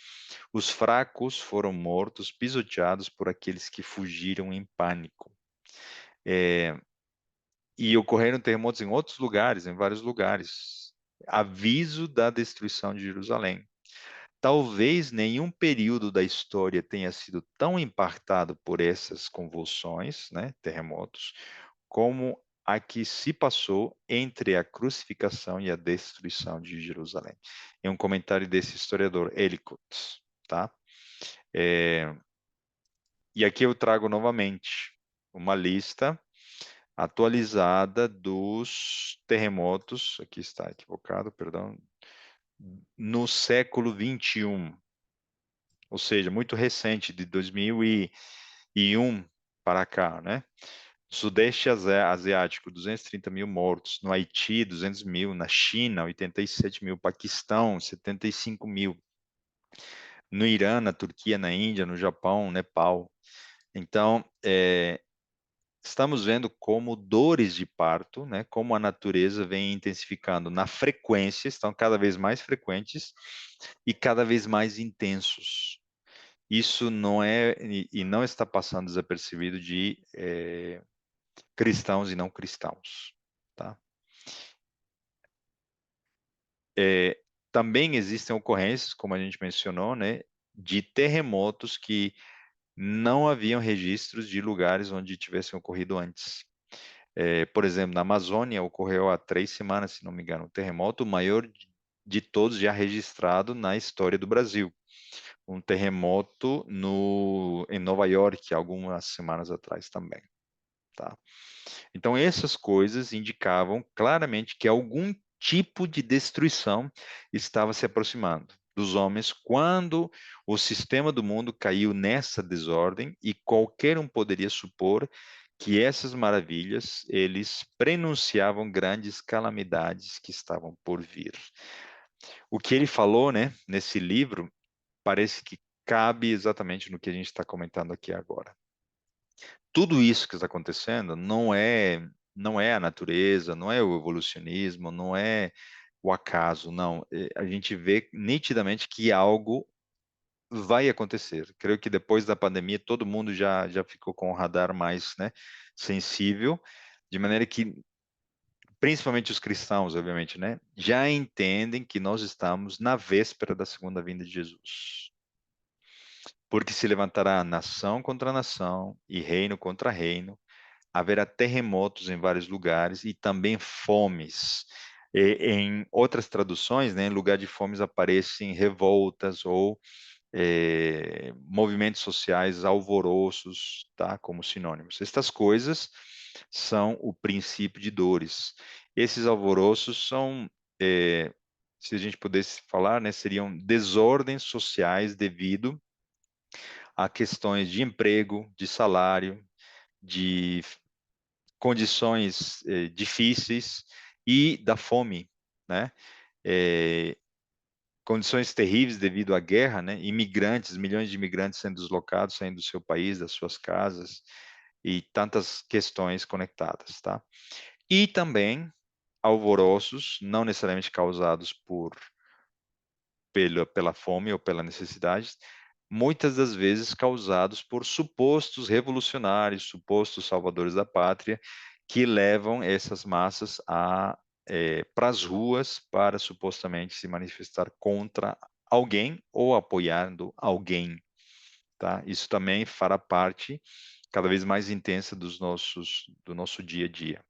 A: os fracos foram mortos, pisoteados por aqueles que fugiram em pânico. E ocorreram terremotos em outros lugares, em vários lugares. Aviso da destruição de Jerusalém. Talvez nenhum período da história tenha sido tão impactado por essas convulsões, né, terremotos, como a que se passou entre a crucificação e a destruição de Jerusalém. É um comentário desse historiador, Ellicott, tá? E aqui eu trago novamente uma lista atualizada dos terremotos, aqui está equivocado, perdão, no século 21, ou seja, muito recente, de 2001 para cá, né? Sudeste Asiático, 230 mil mortos. No Haiti, 200 mil. Na China, 87 mil. Paquistão, 75 mil. No Irã, na Turquia, na Índia, no Japão, Nepal. Então, estamos vendo como dores de parto, né, como a natureza vem intensificando na frequência, estão cada vez mais frequentes e cada vez mais intensos. Isso não é e não está passando desapercebido de cristãos e não cristãos, tá? Também existem ocorrências, como a gente mencionou, né, de terremotos que não haviam registros de lugares onde tivessem ocorrido antes. Por exemplo, na Amazônia ocorreu há 3 semanas, se não me engano, um terremoto maior de todos já registrado na história do Brasil. Um terremoto em Nova York, algumas semanas atrás também. Tá? Então, essas coisas indicavam claramente que algum tipo de destruição estava se aproximando dos homens quando o sistema do mundo caiu nessa desordem e qualquer um poderia supor que essas maravilhas, eles prenunciavam grandes calamidades que estavam por vir. O que ele falou, né, nesse livro, parece que cabe exatamente no que a gente está comentando aqui agora. Tudo isso que está acontecendo não é a natureza, não é o evolucionismo, não é o acaso, não. A gente vê nitidamente que algo vai acontecer. Creio que depois da pandemia todo mundo já ficou com o radar mais, né, sensível, de maneira que principalmente os cristãos, obviamente, né, já entendem que nós estamos na véspera da segunda vinda de Jesus. Porque se levantará nação contra nação e reino contra reino, haverá terremotos em vários lugares e também fomes. Em outras traduções, né, em lugar de fomes aparecem revoltas ou movimentos sociais, alvoroços, tá, como sinônimos. Estas coisas são o princípio de dores. Esses alvoroços são, se a gente pudesse falar, né, seriam desordens sociais devido a questões de emprego, de salário, de condições difíceis e da fome, né? É, condições terríveis devido à guerra, né? Imigrantes, milhões de imigrantes sendo deslocados, saindo do seu país, das suas casas e tantas questões conectadas, tá? E também alvoroços, não necessariamente causados pela fome ou pela necessidade, muitas das vezes causados por supostos revolucionários, supostos salvadores da pátria, que levam essas massas para as ruas para supostamente se manifestar contra alguém ou apoiando alguém, tá? Isso também fará parte cada vez mais intensa do nosso dia a dia.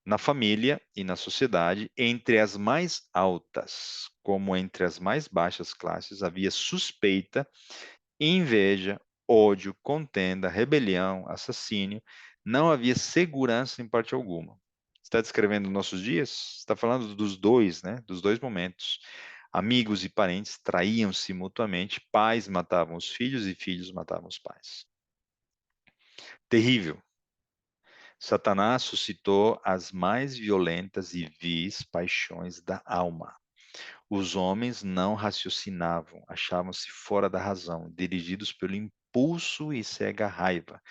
A: Na família e na sociedade, entre as mais altas como entre as mais baixas classes, havia suspeita, inveja, ódio, contenda, rebelião, assassínio. Não havia segurança em parte alguma. Está descrevendo nossos dias? Está falando dos dois, né? Dos dois momentos. Amigos e parentes traíam-se mutuamente, pais matavam os filhos e filhos matavam os pais. Terrível. Satanás suscitou as mais violentas e vis paixões da alma. Os homens não raciocinavam, achavam-se fora da razão, dirigidos pelo impulso e cega raiva.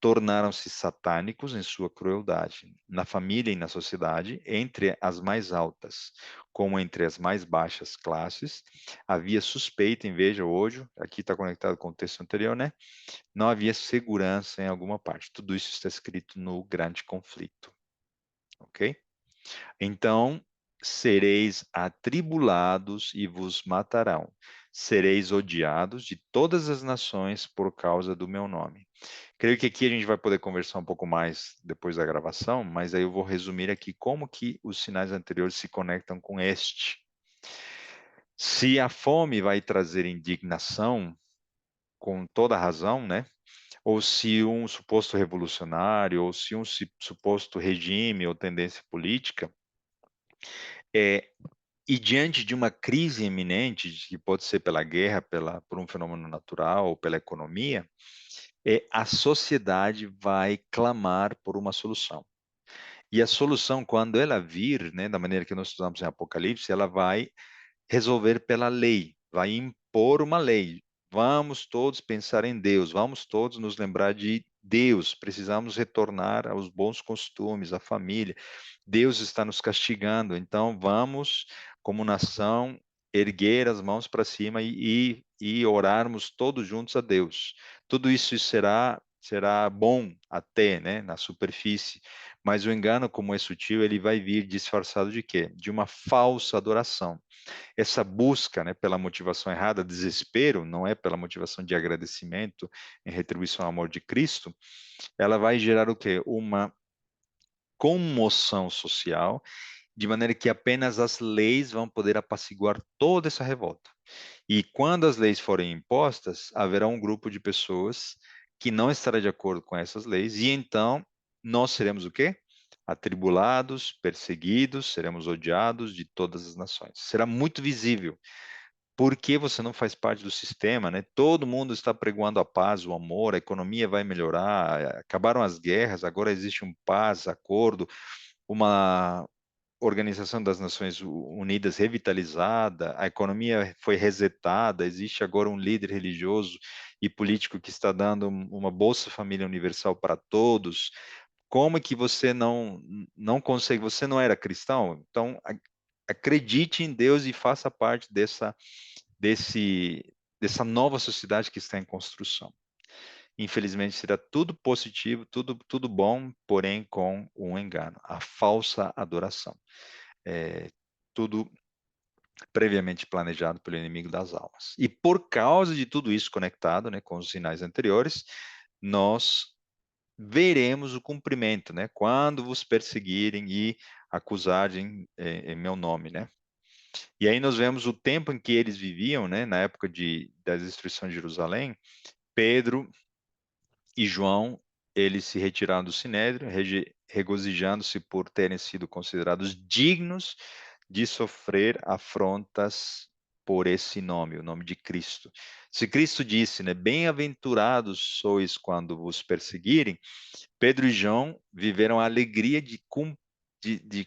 A: tornaram-se satânicos em sua crueldade, na família e na sociedade, entre as mais altas como entre as mais baixas classes. Havia suspeita, inveja, ódio, aqui está conectado com o texto anterior, né? Não havia segurança em alguma parte. Tudo isso está escrito no grande conflito, ok? Então, sereis atribulados e vos matarão. Sereis odiados de todas as nações por causa do meu nome. Creio que aqui a gente vai poder conversar um pouco mais depois da gravação, mas aí eu vou resumir aqui como que os sinais anteriores se conectam com este. Se a fome vai trazer indignação, com toda razão, né? Ou se um suposto revolucionário, ou se um suposto regime ou tendência política é e diante de uma crise iminente, que pode ser pela guerra, por um fenômeno natural ou pela economia, a sociedade vai clamar por uma solução. E a solução, quando ela vir, né, da maneira que nós estudamos em Apocalipse, ela vai resolver pela lei, vai impor uma lei. Vamos todos pensar em Deus, vamos todos nos lembrar de Deus, precisamos retornar aos bons costumes, à família. Deus está nos castigando, então vamos, como nação, erguer as mãos para cima e orarmos todos juntos a Deus. Tudo isso será bom até, né, na superfície, mas o engano, como é sutil, ele vai vir disfarçado de quê? De uma falsa adoração. Essa busca, né, pela motivação errada, desespero, não é pela motivação de agradecimento em retribuição ao amor de Cristo, ela vai gerar o quê? Uma comoção social, de maneira que apenas as leis vão poder apaciguar toda essa revolta. E quando as leis forem impostas, haverá um grupo de pessoas que não estará de acordo com essas leis, e então nós seremos o quê? Atribulados, perseguidos, seremos odiados de todas as nações. Será muito visível. Por que você não faz parte do sistema, né? Todo mundo está pregoando a paz, o amor, a economia vai melhorar, acabaram as guerras, agora existe um paz, acordo, uma Organização das Nações Unidas revitalizada, a economia foi resetada, existe agora um líder religioso e político que está dando uma Bolsa Família Universal para todos. Como é que você não consegue? Você não era cristão? Então, acredite em Deus e faça parte dessa nova sociedade que está em construção. Infelizmente, será tudo positivo, tudo bom, porém com um engano, a falsa adoração. Tudo previamente planejado pelo inimigo das almas. E por causa de tudo isso conectado, né, com os sinais anteriores, nós veremos o cumprimento, né, quando vos perseguirem e acusarem em meu nome, né. E aí nós vemos o tempo em que eles viviam, né, na época da destruição de Jerusalém. Pedro e João, eles se retiraram do Sinédrio, regozijando-se por terem sido considerados dignos de sofrer afrontas por esse nome, o nome de Cristo. Se Cristo disse, né, bem-aventurados sois quando vos perseguirem, Pedro e João viveram a alegria de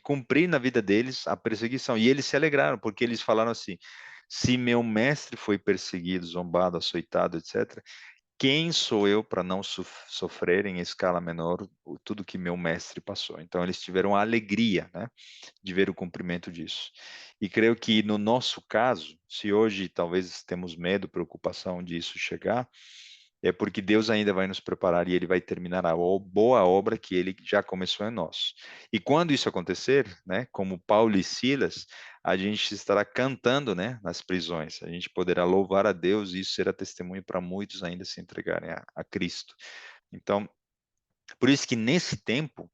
A: cumprir na vida deles a perseguição. E eles se alegraram, porque eles falaram assim: se meu mestre foi perseguido, zombado, açoitado, etc., quem sou eu para não sofrer em escala menor tudo que meu mestre passou? Então, eles tiveram a alegria, né, de ver o cumprimento disso. E creio que no nosso caso, se hoje talvez temos medo, preocupação disso chegar, é porque Deus ainda vai nos preparar e Ele vai terminar a boa obra que Ele já começou em nós. E quando isso acontecer, né, como Paulo e Silas, a gente estará cantando, né, nas prisões. A gente poderá louvar a Deus e isso será testemunho para muitos ainda se entregarem a Cristo. Então, por isso que nesse tempo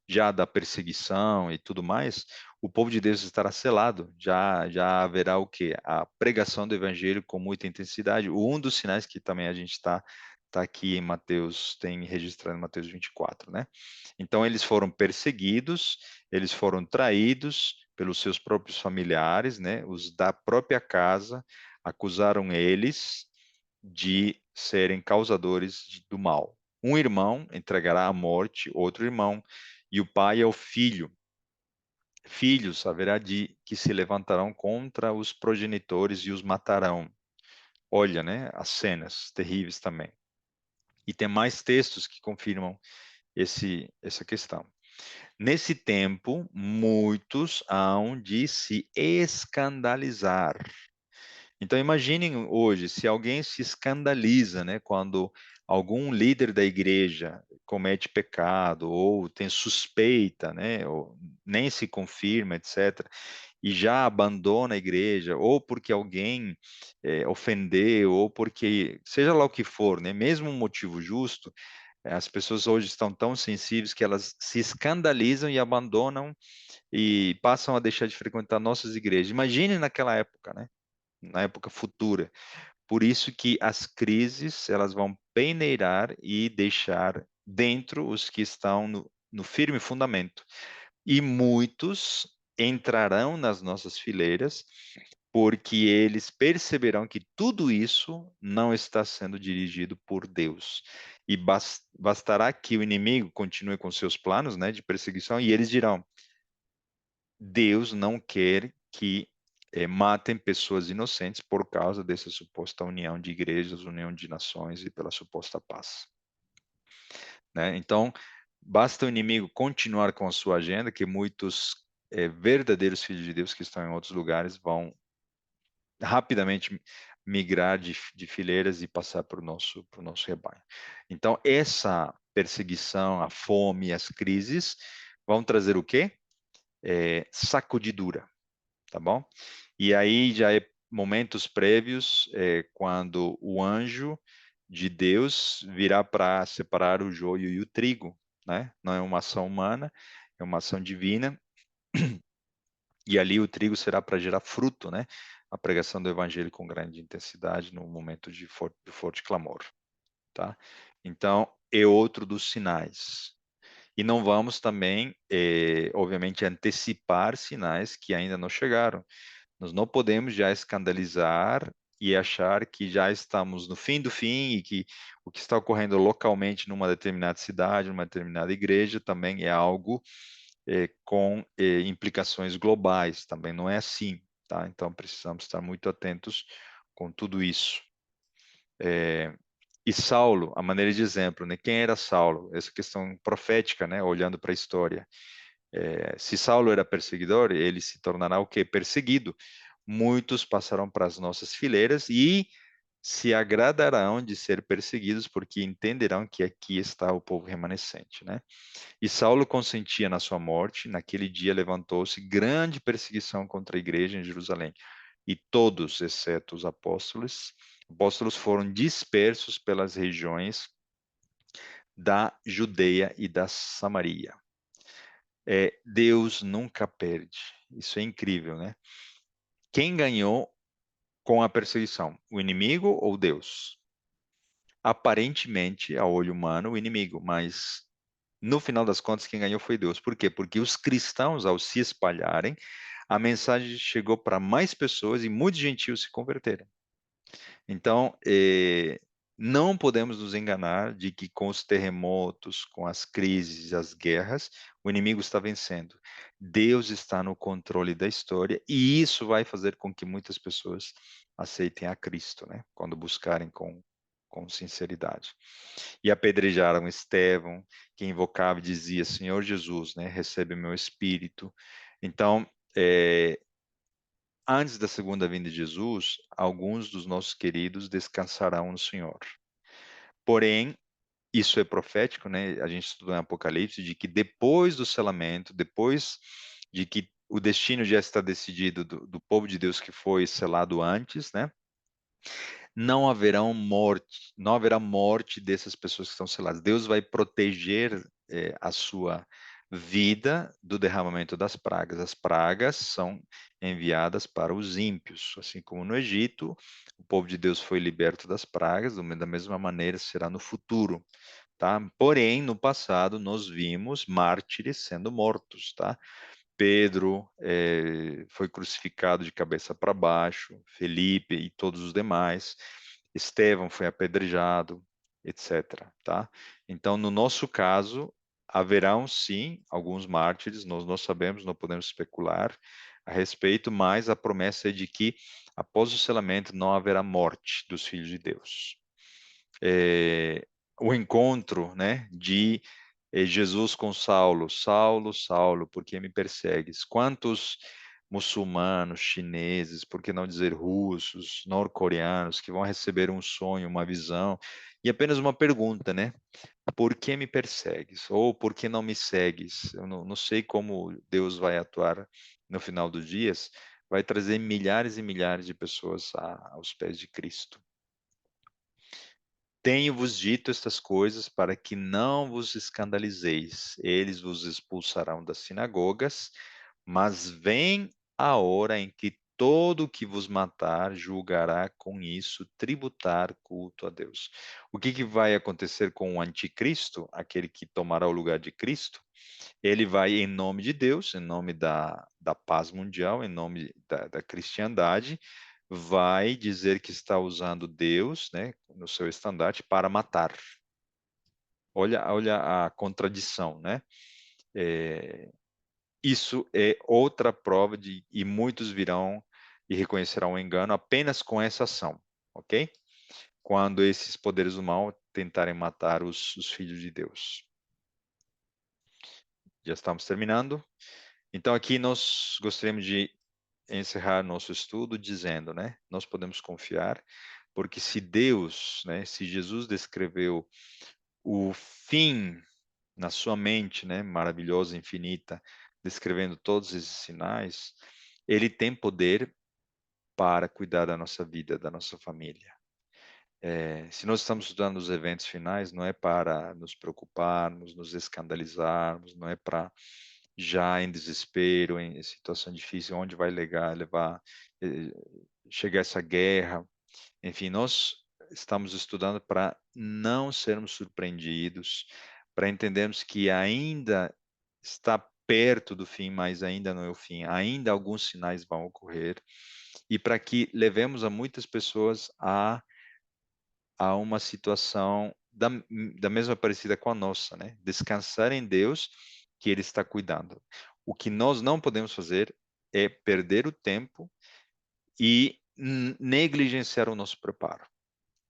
A: já da perseguição e tudo mais, o povo de Deus estará selado. Já haverá o quê? A pregação do evangelho com muita intensidade. Um dos sinais que também a gente tá aqui em Mateus, tem registrado em Mateus 24, né? Então eles foram perseguidos, eles foram traídos pelos seus próprios familiares, né? Os da própria casa acusaram eles de serem causadores do mal. Um irmão entregará à morte outro irmão, e o pai ao filho. Filhos haverá de que se levantarão contra os progenitores e os matarão. Olha, né, as cenas terríveis também. E tem mais textos que confirmam essa questão. Nesse tempo, muitos hão de se escandalizar. Então, imaginem hoje, se alguém se escandaliza, né, quando algum líder da igreja comete pecado, ou tem suspeita, né, ou nem se confirma, etc., e já abandona a igreja, ou porque alguém ofendeu, ou porque, seja lá o que for, né, mesmo um motivo justo, as pessoas hoje estão tão sensíveis que elas se escandalizam e abandonam e passam a deixar de frequentar nossas igrejas. Imagine naquela época, né? Na época futura. Por isso que as crises, elas vão peneirar e deixar dentro os que estão no firme fundamento. E muitos entrarão nas nossas fileiras, porque eles perceberão que tudo isso não está sendo dirigido por Deus. E bastará que o inimigo continue com seus planos, né, de perseguição, e eles dirão: Deus não quer que matem pessoas inocentes por causa dessa suposta união de igrejas, união de nações e pela suposta paz. Né? Então, basta o inimigo continuar com a sua agenda, que muitos verdadeiros filhos de Deus que estão em outros lugares vão rapidamente migrar de fileiras e passar para o nosso rebanho. Então, essa perseguição, a fome, as crises vão trazer o quê? Sacudidura, tá bom? E aí já é momentos prévios, quando o anjo de Deus virá para separar o joio e o trigo, né? Não é uma ação humana, é uma ação divina, e ali o trigo será para gerar fruto, né? A pregação do evangelho com grande intensidade no momento de forte clamor, tá? Então, é outro dos sinais. E não vamos também, obviamente, antecipar sinais que ainda não chegaram. Nós não podemos já escandalizar e achar que já estamos no fim do fim e que o que está ocorrendo localmente numa determinada cidade, numa determinada igreja, também é algo com implicações globais. Também não é assim, tá? Então precisamos estar muito atentos com tudo isso. E Saulo, a maneira de exemplo, né? Quem era Saulo? Essa questão profética, né? Olhando para a história. Se Saulo era perseguidor, ele se tornará o quê? Perseguido. Muitos passarão para as nossas fileiras e se agradarão de ser perseguidos, porque entenderão que aqui está o povo remanescente, né? E Saulo consentia na sua morte. Naquele dia levantou-se grande perseguição contra a igreja em Jerusalém. E todos, exceto os apóstolos foram dispersos pelas regiões da Judeia e da Samaria. Deus nunca perde. Isso é incrível, né? Quem ganhou com a perseguição? O inimigo ou Deus? Aparentemente, a olho humano, o inimigo, mas no final das contas, quem ganhou foi Deus. Por quê? Porque os cristãos, ao se espalharem, a mensagem chegou para mais pessoas e muitos gentios se converteram. Então, não podemos nos enganar de que com os terremotos, com as crises, as guerras, o inimigo está vencendo. Deus está no controle da história e isso vai fazer com que muitas pessoas aceitem a Cristo, né? Quando buscarem com sinceridade. E apedrejaram Estevão, que invocava e dizia: Senhor Jesus, né? Recebe meu espírito. Então, antes da segunda vinda de Jesus, alguns dos nossos queridos descansarão no Senhor. Porém, isso é profético, né? A gente estudou em Apocalipse, de que depois do selamento, depois de que o destino já está decidido do povo de Deus que foi selado antes, né? Não haverá morte dessas pessoas que estão seladas. Deus vai proteger a sua vida do derramamento das pragas. As pragas são enviadas para os ímpios, assim como no Egito, o povo de Deus foi liberto das pragas, da mesma maneira será no futuro, tá? Porém, no passado nós vimos mártires sendo mortos, tá? Pedro foi crucificado de cabeça para baixo, Felipe e todos os demais, Estevão foi apedrejado, etc. Tá? Então, no nosso caso, haverão sim alguns mártires, nós não sabemos, não podemos especular a respeito, mas a promessa é de que após o selamento não haverá morte dos filhos de Deus. o encontro, né, de Jesus com Saulo. Saulo, Saulo, por que me persegues? Quantos muçulmanos, chineses, por que não dizer russos, norcoreanos, que vão receber um sonho, uma visão, e apenas uma pergunta, né? Por que me persegues? Ou por que não me segues? Eu não sei como Deus vai atuar no final dos dias, vai trazer milhares e milhares de pessoas aos pés de Cristo. Tenho-vos dito estas coisas para que não vos escandalizeis. Eles vos expulsarão das sinagogas, mas vem a hora em que todo o que vos matar julgará com isso tributar culto a Deus. O que vai acontecer com o anticristo, aquele que tomará o lugar de Cristo? Ele vai, em nome de Deus, em nome da paz mundial, em nome da cristandade, vai dizer que está usando Deus, né, no seu estandarte, para matar. Olha a contradição, né? É, isso é outra prova e muitos virão e reconhecerão o engano apenas com essa ação, ok? Quando esses poderes do mal tentarem matar os filhos de Deus. Já estamos terminando. Então, aqui nós gostaríamos de encerrar nosso estudo dizendo, né, nós podemos confiar, porque se Deus, né, se Jesus descreveu o fim na sua mente, né, maravilhosa, infinita, descrevendo todos esses sinais, ele tem poder para cuidar da nossa vida, da nossa família. Se nós estamos estudando os eventos finais, não é para nos preocuparmos, nos escandalizarmos, não é para já em desespero, em situação difícil, onde vai levar, eh, chegar essa guerra. Enfim, nós estamos estudando para não sermos surpreendidos, para entendermos que ainda está perto do fim, mas ainda não é o fim. Ainda alguns sinais vão ocorrer e para que levemos a muitas pessoas a uma situação da mesma parecida com a nossa, né? Descansar em Deus, que Ele está cuidando. O que nós não podemos fazer é perder o tempo e negligenciar o nosso preparo.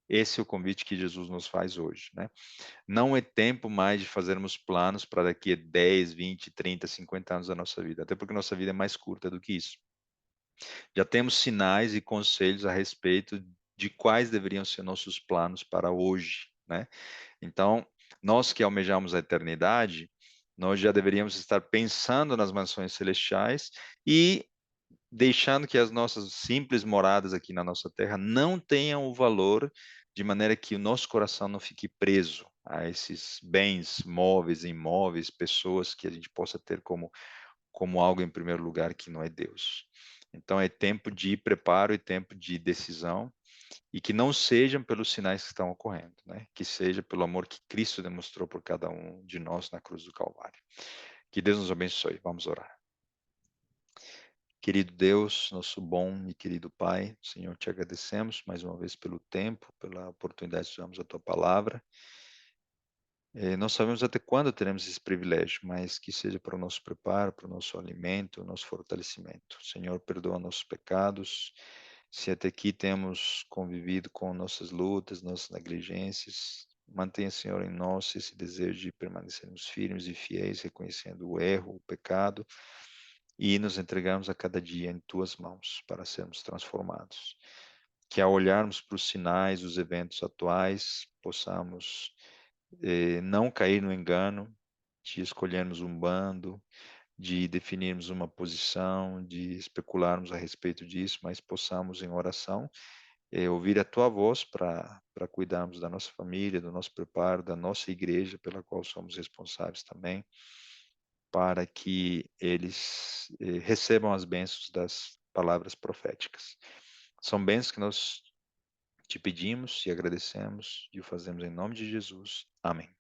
A: Esse é o convite que Jesus nos faz hoje, né? Não é tempo mais de fazermos planos para daqui a 10, 20, 30, 50 anos da nossa vida, até porque nossa vida é mais curta do que isso. Já temos sinais e conselhos a respeito de quais deveriam ser nossos planos para hoje, né? Então, nós que almejamos a eternidade, nós já deveríamos estar pensando nas mansões celestiais e deixando que as nossas simples moradas aqui na nossa terra não tenham o valor de maneira que o nosso coração não fique preso a esses bens móveis, imóveis, pessoas que a gente possa ter como algo em primeiro lugar que não é Deus. Então é tempo de preparo e tempo de decisão e que não sejam pelos sinais que estão ocorrendo, né? Que seja pelo amor que Cristo demonstrou por cada um de nós na cruz do Calvário. Que Deus nos abençoe. Vamos orar. Querido Deus, nosso bom e querido Pai, Senhor, te agradecemos mais uma vez pelo tempo, pela oportunidade de estudarmos a tua palavra. Não sabemos até quando teremos esse privilégio, mas que seja para o nosso preparo, para o nosso alimento, o nosso fortalecimento. Senhor, perdoa nossos pecados. Se até aqui temos convivido com nossas lutas, nossas negligências, mantenha, Senhor, em nós esse desejo de permanecermos firmes e fiéis, reconhecendo o erro, o pecado, e nos entregamos a cada dia em tuas mãos para sermos transformados. Que ao olharmos para os sinais, os eventos atuais, possamos não cair no engano de escolhermos um bando, de definirmos uma posição, de especularmos a respeito disso, mas possamos, em oração, ouvir a tua voz para cuidarmos da nossa família, do nosso preparo, da nossa igreja, pela qual somos responsáveis também, para que eles recebam as bênçãos das palavras proféticas. São bênçãos que nós te pedimos e agradecemos e o fazemos em nome de Jesus. Amém.